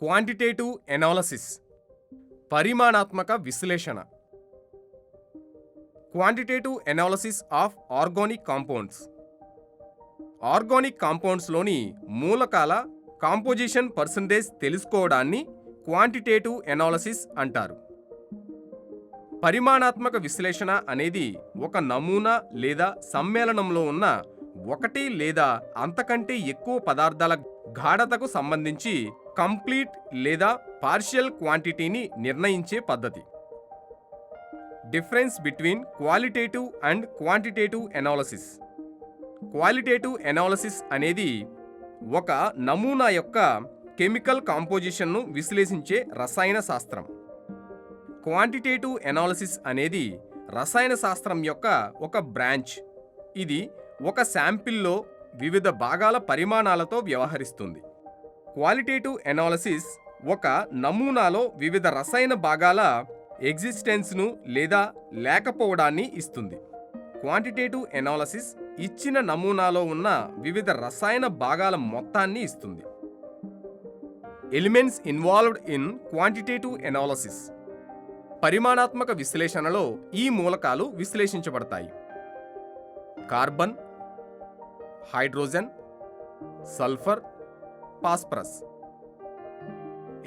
Quantitative analysis పరిమాణాత్మక విశ్లేషణ. Quantitative analysis of organic compounds. Organic కాంపౌండ్స్లోని మూలకాల కాంపోజిషన్ పర్సంటేజ్ తెలుసుకోవడాన్ని క్వాంటిటేటివ్ ఎనాలిసిస్ అంటారు. పరిమాణాత్మక విశ్లేషణ అనేది ఒక నమూనా లేదా సమ్మేళనంలో ఉన్న ఒకటి లేదా అంతకంటే ఎక్కువ పదార్థాల గాఢతకు సంబంధించి కంప్లీట్ లేదా పార్షియల్ క్వాంటిటీని నిర్ణయించే పద్ధతి. Difference between qualitative and quantitative analysis. Qualitative analysis అనేది ఒక నమూనా యొక్క కెమికల్ కాంపోజిషన్ను విశ్లేషించే రసాయన శాస్త్రం. క్వాంటిటేటివ్ ఎనాలిసిస్ అనేది రసాయన శాస్త్రం యొక్క ఒక బ్రాంచ్. ఇది ఒక శాంపిల్లో వివిధ భాగాల పరిమాణాలతో వ్యవహరిస్తుంది. క్వాలిటేటివ్ ఎనాలిసిస్ ఒక నమూనాలో వివిధ రసాయన భాగాల ఎగ్జిస్టెన్స్ను లేదా లేకపోవడాన్ని ఇస్తుంది. క్వాంటిటేటివ్ ఎనాలిసిస్ ఇచ్చిన నమూనాలో ఉన్న వివిధ రసాయన భాగాల మొత్తాన్ని ఇస్తుంది. Elements involved in quantitative analysis. పరిమాణాత్మక విశ్లేషణలో ఈ మూలకాలు విశ్లేషించబడతాయి: carbon, hydrogen, sulphur, phosphorus.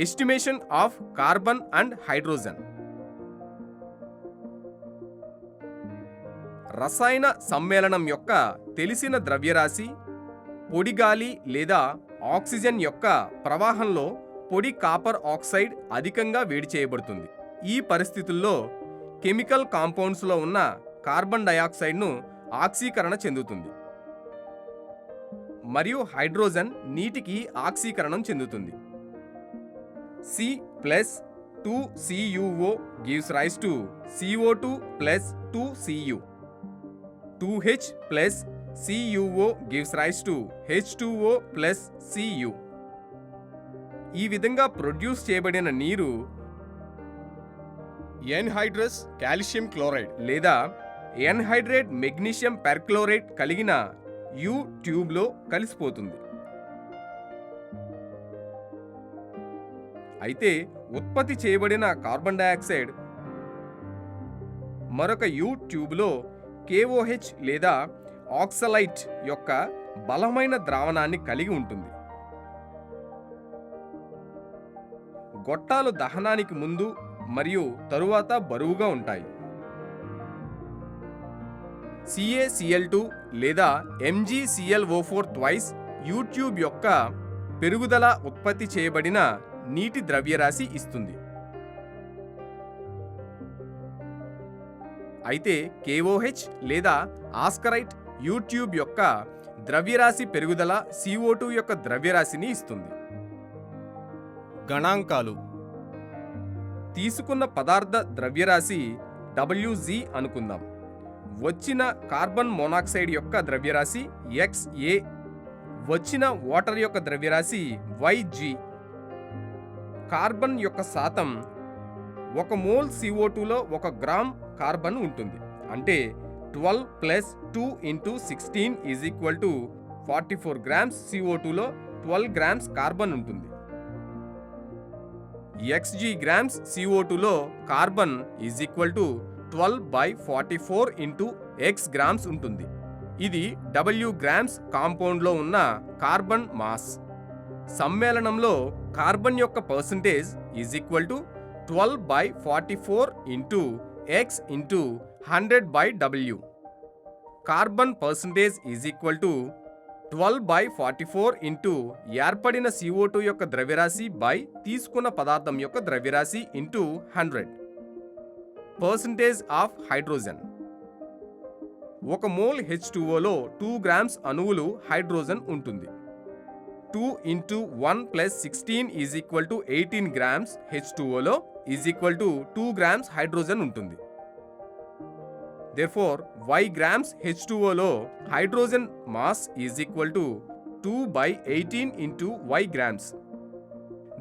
Estimation of carbon and hydrogen. రసాయన సమ్మేళనం యొక్క తెలిసిన ద్రవ్యరాశి పొడి గాలి లేదా ఆక్సిజన్ యొక్క ప్రవాహంలో పొడి కాపర్ ఆక్సైడ్ అధికంగా వేడి చేయబడుతుంది. ఈ పరిస్థితుల్లో కెమికల్ కాంపౌండ్స్లో ఉన్న కార్బన్ డయాక్సైడ్ను ఆక్సీకరణ చెందుతుంది మరియు హైడ్రోజన్ నీటికి ఆక్సీకరణం చెందుతుంది. C+2CuO gives rise to CO2 plus 2Cu. 2H+CuO gives rise to H2O plus Cu. ఈ విధంగా ప్రొడ్యూస్ చేయబడిన నీరు ఎన్హైడ్రస్ కాల్షియం క్లోరైడ్ లేదా ఎన్హైడ్రేట్ మెగ్నీషియం పెర్క్లోరేట్ కలిగిన యు ట్యూబ్లో కలిసిపోతుంది. అయితే ఉత్పత్తి చేయబడిన కార్బన్ డయాక్సైడ్ మరొక యు ట్యూబ్లో KOH లేదా ఆక్సలైట్ యొక్క బలమైన ద్రావణాన్ని కలిగి ఉంటుంది. గొట్టాలు దహనానికి ముందు మరియు తరువాత బరువుగా ఉంటాయి. CaCl2 లేదా MgClO4 ట్వైస్ యు ట్యూబ్ యొక్క పెరుగుదల ఉత్పత్తి చేయబడిన నీటి ద్రవ్యరాశి ఇస్తుంది. అయితే KOH లేదా ఆస్కరైట్ యు ట్యూబ్ యొక్క ద్రవ్యరాశి పెరుగుదల CO2 యొక్క ద్రవ్యరాశిని ఇస్తుంది. గణాంకాలు. తీసుకున్న పదార్థ ద్రవ్యరాశి Wg అనుకుందాం. వచ్చిన కార్బన్ మోనాక్సైడ్ యొక్క ద్రవ్యరాశి Xa. వచ్చిన వాటర్ యొక్క ద్రవ్యరాశి Yg. కార్బన్ యొక్క శాతం 1 మోల్ CO2లో 1 గ్రామ్ కార్బన్ ఉంటుంది. అంటే 12 + 2 × 16 = 44 గ్రామ్స్ CO2లో 12 గ్రామ్స్ కార్బన్ ఉంటుంది. Xg గ్రామ్స్ CO2లో కార్బన్ = 12/44 × X గ్రామ్స్ ఉంటుంది. ఇది W గ్రామ్స్ కాంపౌండ్లో ఉన్న కార్బన్ మాస్. సమ్మేళనంలో కార్బన్ యొక్క percentage = 12/44 × X × 100/W. Carbon percentage = 12/44 ఏర్పడిన CO2 యొక్క ద్రవ్యరాశి బై తీసుకున్న పదార్థం యొక్క ద్రవ్యరాశి × 100. Percentage of hydrogen. 1 మోల్ H2Oలో 2 గ్రామ్స్ అణువులు హైడ్రోజన్ ఉంటుంది. 2 × 1 + 16 = 18 గ్రామ్స్ H2Oలో = 2 గ్రామ్స్ హైడ్రోజన్ ఉంటుంది. Therefore, Y grams H2Oలో hydrogen mass = 2/18 × Y grams.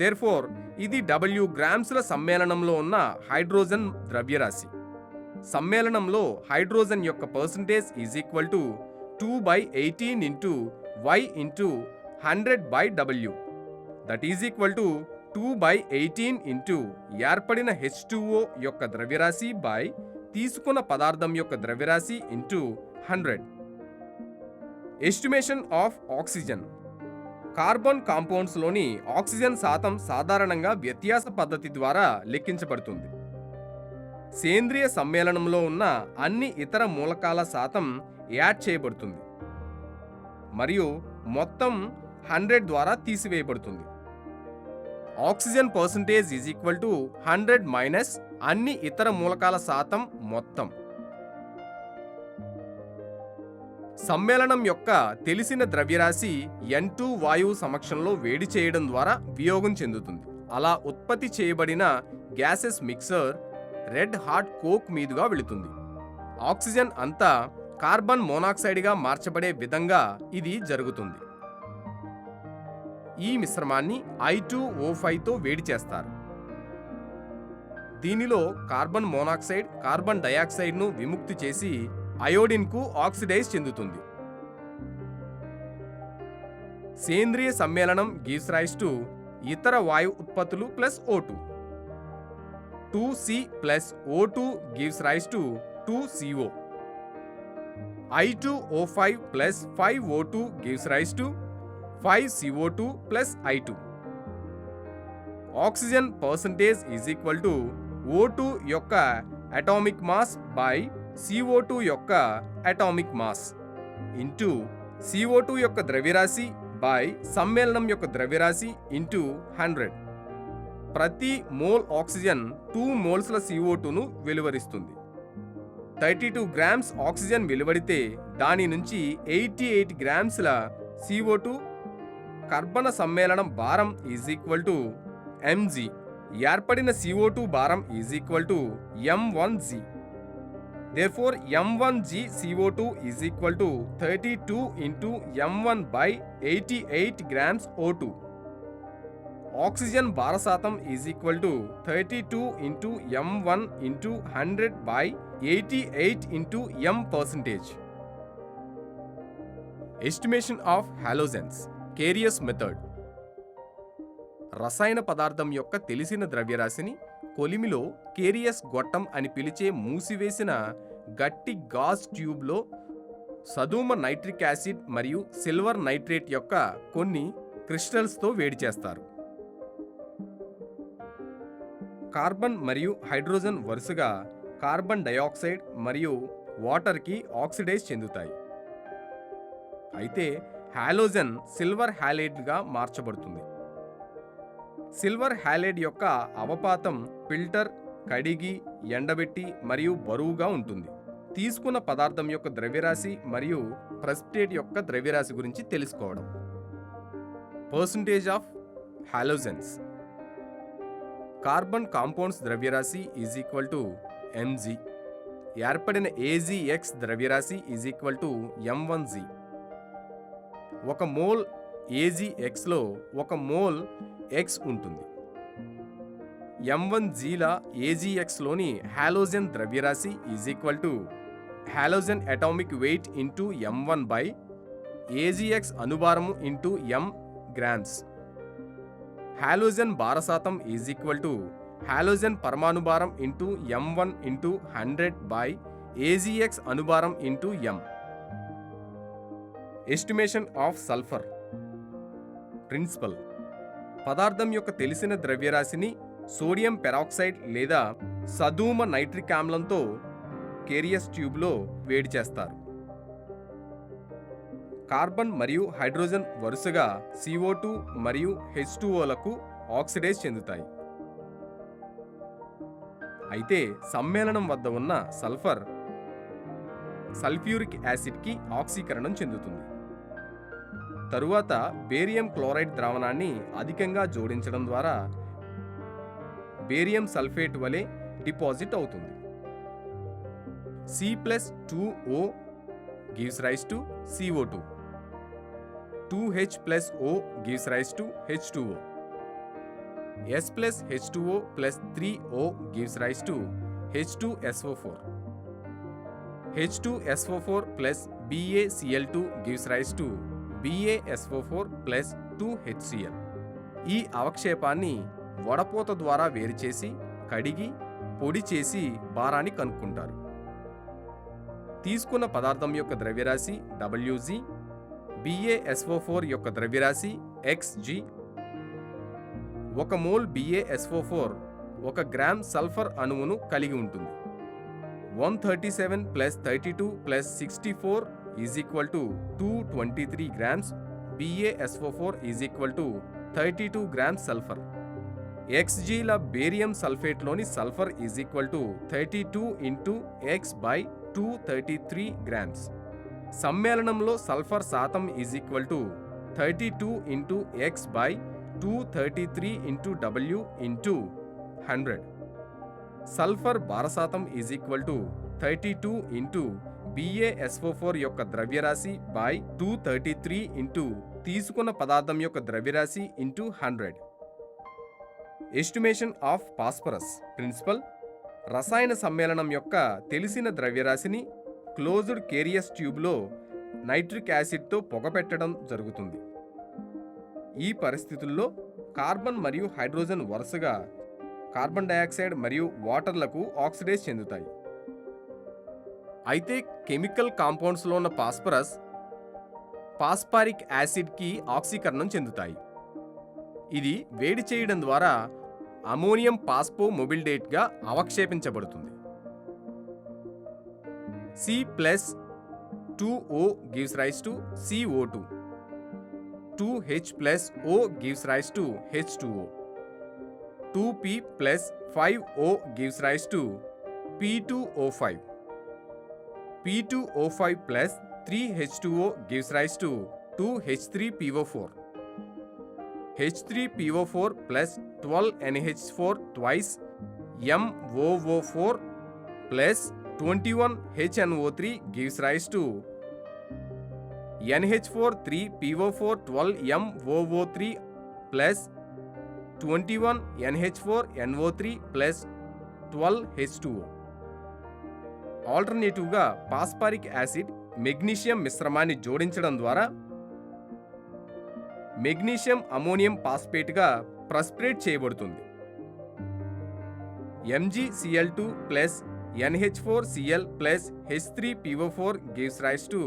Therefore, ఇది W గ్రామ్స్ల సమ్మేళనంలో ఉన్న హైడ్రోజన్ ద్రవ్యరాశి. సమ్మేళనంలో హైడ్రోజన్ యొక్క percentage = 2/18 × Y × 100/W. That is equal to 2/18 into ఏర్పడిన H2O యొక్క ద్రవ్యరాశి బై తీసుకున్న పదార్థం యొక్క ద్రవ్యరాశి into 100. Estimation of oxygen. Carbon కాంపౌండ్స్లోని ఆక్సిజన్ శాతం సాధారణంగా వ్యత్యాస పద్ధతి ద్వారా లెక్కించబడుతుంది. సేంద్రియ సమ్మేళనంలో ఉన్న అన్ని ఇతర మూలకాల శాతం యాడ్ చేయబడుతుంది మరియు మొత్తం 100 ద్వారా తీసివేయబడుతుంది. Oxygen percentage is equal to 100 minus అన్ని ఇతర మూలకాల శాతం మొత్తం. సమ్మేళనం యొక్క తెలిసిన ద్రవ్యరాశి N2 వాయువు సమక్షంలో వేడి చేయడం ద్వారా వియోగం చెందుతుంది. అలా ఉత్పత్తి చేయబడిన gases mixer red hot coke మీదుగా వెళుతుంది. ఆక్సిజన్ అంతా కార్బన్ మోనాక్సైడ్గా మార్చబడే విధంగా ఇది జరుగుతుంది. ఈ మిశ్రమాన్ని I2O5తో వేడి చేస్తారు. దీనిలో కార్బన్ మోనాక్సైడ్ కార్బన్ డయాక్సైడ్ను విముక్తి చేసి అయోడిన్కు ఆక్సిడైజ్ చెందుతుంది. సేంద్రియ సమ్మేళనం గివ్స్ రైజ్ టు ఇతర వాయు ఉత్పత్తులు plus O2. 2C plus O2 gives rise to 2CO. I2O5 plus 5O2 gives rise to 5CO2 plus I2. Oxygen percentage is equal to O2 యొక్క atomic mass by CO2 యొక్క atomic mass into CO2 యొక్క ద్రవ్యరాశి by సమ్మేళనం యొక్క ద్రవ్యరాశి into 100. ప్రతి mole oxygen 2 మోల్స్ల CO2ను వెలువరిస్తుంది. 32 grams oxygen వెలువడితే దాని నుంచి 88 గ్రామ్స్ల CO2 కర్బన సమ్మేళనం భారం ఈజ్ ఈక్వల్ టు mg. ఏర్పడిన CO2 భారం is equal to m1g. Therefore m1g CO2 is equal to 32 into m1 by 88 grams O2. Oxygen భార శాతం is equal to 32 into m1 into 100 by 88 into m percentage. Estimation of halogens. Carius method. రసాయన పదార్థం యొక్క తెలిసిన ద్రవ్యరాశిని కొలిమిలో కేరియస్ గొట్టం అని పిలిచే మూసివేసిన గట్టి గాజ్ ట్యూబ్లో సదూమ నైట్రిక్ యాసిడ్ మరియు సిల్వర్ నైట్రేట్ యొక్క కొన్ని క్రిస్టల్స్తో వేడి చేస్తారు. కార్బన్ మరియు హైడ్రోజన్ వరుసగా కార్బన్ డయాక్సైడ్ మరియు వాటర్కి ఆక్సిడైజ్ చెందుతాయి. అయితే హాలోజన్ సిల్వర్ హ్యాలైడ్గా మార్చబడుతుంది. సిల్వర్ హ్యాలైడ్ యొక్క అవపాతం ఫిల్టర్, కడిగి, ఎండబెట్టి మరియు బరువుగా ఉంటుంది. తీసుకున్న పదార్థం యొక్క ద్రవ్యరాశి మరియు ప్రెసిపిటేట్ యొక్క ద్రవ్యరాశి గురించి తెలుసుకోవడం. Percentage of halogens. Carbon compounds ద్రవ్యరాశి ఈజ్ ఈక్వల్ టు mg. ఏర్పడిన AgX ద్రవ్యరాశి ఈజ్ ఈక్వల్ టు m1g. ఒక మోల్ AgXలో ఒక మోల్ X ఉంటుంది. m1gల AgXలోని హాలోజన్ ద్రవ్యరాశి is equal to halogen atomic weight into m1 by AgX అణుభారము ఇంటూ m గ్రామ్స్. హాలోజన్ భార శాతం ఈజ్ ఈక్వల్ టు హాలోజన్ పరమాణుభారం into m1 into 100 by AgX అణుభారం into m. Estimation of sulphur. Principle. పదార్థం యొక్క తెలిసిన ద్రవ్యరాశిని సోడియం పెరాక్సైడ్ లేదా సధూమ nitric ఆమ్లంతో కేరియస్ ట్యూబ్లో వేడి చేస్తారు. కార్బన్ మరియు హైడ్రోజన్ వరుసగా CO2 మరియు H2Oలకు ఆక్సిడైజ్ చెందుతాయి. అయితే సమ్మేళనం వద్ద ఉన్న సల్ఫర్ సల్ఫ్యూరిక్ యాసిడ్కి ఆక్సీకరణం చెందుతుంది. తరువాత బేరియం క్లోరైడ్ ద్రావణాన్ని అధికంగా జోడించడం ద్వారా బేరియం సల్ఫేట్ వలె డిపాజిట్ అవుతుంది. C+2O gives rise to CO2. 2H+O gives rise to H2O. S plus H2O plus 3O gives rise to H2SO4. H2SO4 plus BaCl2 gives rise to BaSO4 plus 2HCl. ఈ అవక్షేపాన్ని వడపోత ద్వారా వేరు చేసి కడిగి పొడి చేసి భారాన్ని కనుక్కుంటారు. తీసుకున్న పదార్థం యొక్క ద్రవ్యరాశి Wg, BaSO4 యొక్క ద్రవ్యరాశి Xg. 1 mole BaSO4 1 gram sulphur అణువును కలిగి ఉంటుంది. 137 plus 32 plus 64 is equal to 223 grams BaSO4 is equal to 32 grams sulphur. Xgల బేరియం సల్ఫేట్లోని sulphur is equal to 32 into X by 233 grams. సమ్మేళనంలో సల్ఫర్ శాతం is equal to 32 into X by 233 into W into 100. Sulphur భారశాతం is equal to 32 into BaSO4 యొక్క ద్రవ్యరాశి by 233 into తీసుకున్న పదార్థం యొక్క ద్రవ్యరాశి into 100. Estimation of phosphorus principle. రసాయన సమ్మేళనం యొక్క తెలిసిన ద్రవ్యరాశిని క్లోజ్డ్ కేరియస్ ట్యూబ్లో నైట్రిక్ యాసిడ్తో పొగపెట్టడం జరుగుతుంది. ఈ పరిస్థితుల్లో కార్బన్ మరియు హైడ్రోజన్ వరుసగా కార్బన్ డయాక్సైడ్ మరియు వాటర్లకు ఆక్సిడైజ్ చెందుతాయి. అయితే కెమికల్ కాంపౌండ్స్లో ఉన్న ఫాస్ఫరిక్ యాసిడ్కి ఆక్సీకరణం చెందుతాయి. ఇది వేడి చేయడం ద్వారా ammonium ఫాస్ఫోమొబిల్డేట్గా అవక్షేపించబడుతుంది. C+2O gives rise to CO2. 2H+O gives rise to H2O. 2P plus 5O gives rise to P2O5. P2O5 plus 3H2O gives rise to 2H3PO4. H3PO4 plus 12NH4 twice MOO4 plus 21HNO3 gives rise to NH4 3PO4 12MOO3 plus 21NH4 NO3 plus 12H2O. ఆల్టర్నేటివ్గా phosphoric acid magnesium మిశ్రమాన్ని జోడించడం ద్వారా magnesium ammonium ఫాస్ఫేట్గా precipitate చేయబడుతుంది. MgCl2 plus NH4Cl plus H3PO4 gives rise to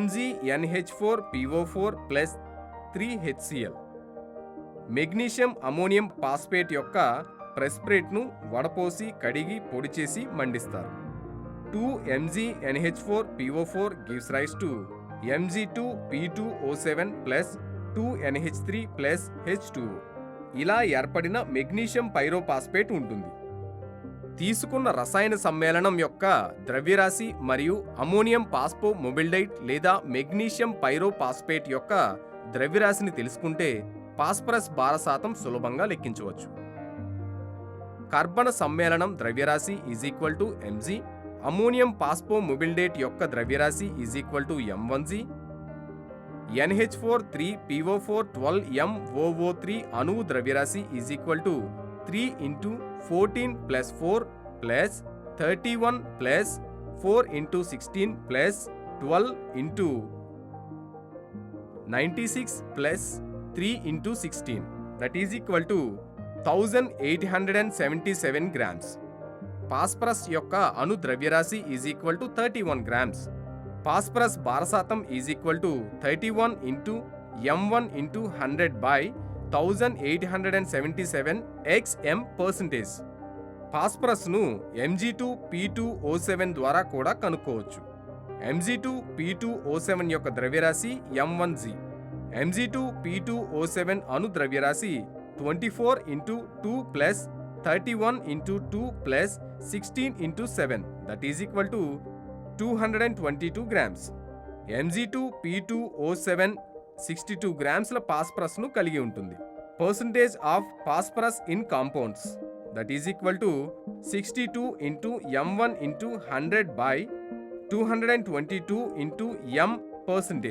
MgNH4PO4 plus 3HCl. Magnesium ammonium phosphate యొక్క ప్రెసిపిటేట్ను వడపోసి కడిగి పొడి చేసి మండిస్తారు. 2MgNH4PO4 gives rise to Mg2P2O7 plus 2NH3 plus H2O. ఇలా ఏర్పడిన మెగ్నీషియం పైరోఫాస్ఫేట్ ఉంటుంది. తీసుకున్న రసాయన సమ్మేళనం యొక్క ద్రవ్యరాశి మరియు అమోనియం ఫాస్ఫోమొబిల్డైట్ లేదా మెగ్నీషియం పైరోఫాస్ఫేట్ యొక్క ద్రవ్యరాశిని తెలుసుకుంటే ఫాస్ఫరస్ భారశాతం సులభంగా లెక్కించవచ్చు. కర్బన సమ్మేళనం ద్రవ్యరాశి is equal to Mg. Ammonium phosphomolybdate యొక్క ద్రవ్యరాశి is equal to M1G. NH4 3PO4 12MOO3 అణువు ద్రవ్యరాశి is equal to 3 into 14 plus 4 plus 31 plus 4 into 16 plus 12 into 96 plus 3 into 16 that is equal to 1877 grams. Phosphorus యొక్క అణు ద్రవ్యరాశి is equal to 31 grams. Phosphorus భారశాతం is equal to 31 into M1 into 100 by 1877 xm%. ఫాస్ఫరస్ను Mg2P2O7 ద్వారా కూడా కనుక్కోవచ్చు. Mg2P2O7 యొక్క ద్రవ్యరాశి M1G. Mg2P2O7 అణు ద్రవ్యరాశి 24 into 2 plus 31 into 2 plus 16 into 7 that is equal to 222 grams. Mg2P2O7 62 గ్రామ్స్ల ఫాస్ఫరస్ను కలిగి ఉంటుంది. Percentage of phosphorus in compounds that is equal to 62 into M1 into 100 by 222 into M%.